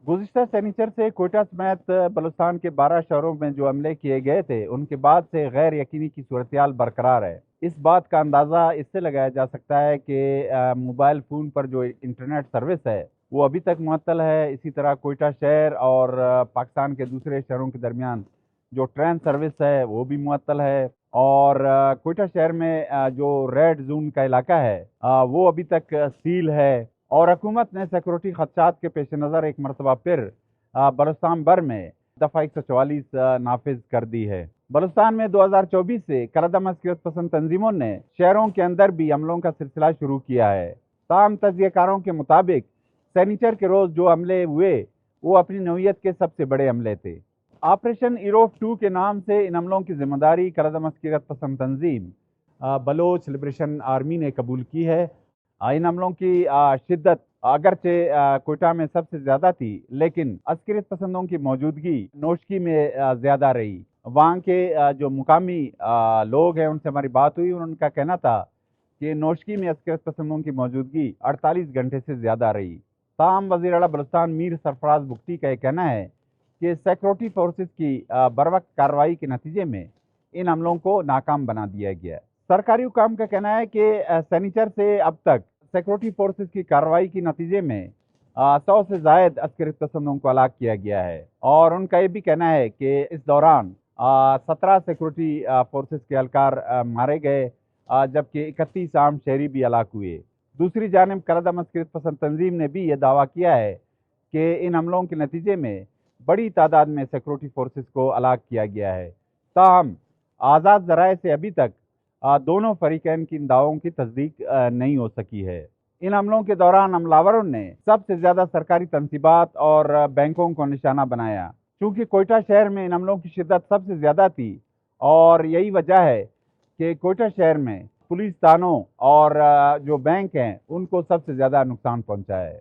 گزشتہ سینیچر سے کوئٹہ سمیت بلوچستان کے 12 شہروں میں جو حملے کیے گئے تھے ان کے بعد سے غیر یقینی کی صورتحال برقرار ہے۔ اس بات کا اندازہ اس سے لگایا جا سکتا ہے کہ موبائل فون پر جو انٹرنیٹ سروس ہے وہ ابھی تک معطل ہے۔ اسی طرح کوئٹہ شہر اور پاکستان کے دوسرے شہروں کے درمیان جو ٹرین سروس ہے وہ بھی معطل ہے، اور کوئٹہ شہر میں جو ریڈ زون کا علاقہ ہے وہ ابھی تک سیل ہے، اور حکومت نے سیکورٹی خدشات کے پیش نظر ایک مرتبہ پھر بلوچستان بھر میں دفعہ 144 نافذ کر دی ہے۔ بلوچستان میں 2024 سے کردم عسکریت پسند تنظیموں نے شہروں کے اندر بھی حملوں کا سلسلہ شروع کیا ہے۔ تاہم تجزیہ کاروں کے مطابق سینیچر کے روز جو حملے ہوئے وہ اپنی نوعیت کے سب سے بڑے حملے تھے۔ آپریشن ایروف 2 کے نام سے ان حملوں کی ذمہ داری کردم عسکریت پسند تنظیم بلوچ لبریشن آرمی نے قبول کی ہے۔ ان حملوں کی شدت اگرچہ کوئٹہ میں سب سے زیادہ تھی، لیکن عسکریت پسندوں کی موجودگی نوشکی میں زیادہ رہی۔ وہاں کے جو مقامی لوگ ہیں ان سے ہماری بات ہوئی، ان کا کہنا تھا کہ نوشکی میں عسکریت پسندوں کی موجودگی 48 گھنٹے سے زیادہ رہی۔ تاہم وزیر اعلیٰ بلوچستان میر سرفراز بگٹی کا یہ کہنا ہے کہ سیکورٹی فورسز کی بروقت کارروائی کے نتیجے میں ان حملوں کو ناکام بنا دیا گیا۔ سرکاری حکام کا کہنا ہے کہ سینیچر سے اب تک سیکورٹی فورسز کی کارروائی کے نتیجے میں 100 سے زائد عسکریت پسندوں کو ہلاک کیا گیا ہے، اور ان کا یہ بھی کہنا ہے کہ اس دوران 17 سیکورٹی فورسز کے اہلکار مارے گئے، جبکہ 31 عام شہری بھی ہلاک ہوئے۔ دوسری جانب کردم عسکریت پسند تنظیم نے بھی یہ دعویٰ کیا ہے کہ ان حملوں کے نتیجے میں بڑی تعداد میں سیکورٹی فورسز کو ہلاک کیا گیا ہے۔ تاہم آزاد ذرائع سے ابھی تک دونوں فریقین کی ان دعووں کی تصدیق نہیں ہو سکی ہے۔ ان حملوں کے دوران حملہ آوروں نے سب سے زیادہ سرکاری تنصیبات اور بینکوں کو نشانہ بنایا۔ چونکہ کوئٹہ شہر میں ان حملوں کی شدت سب سے زیادہ تھی، اور یہی وجہ ہے کہ کوئٹہ شہر میں پولیس تھانوں اور جو بینک ہیں ان کو سب سے زیادہ نقصان پہنچا ہے۔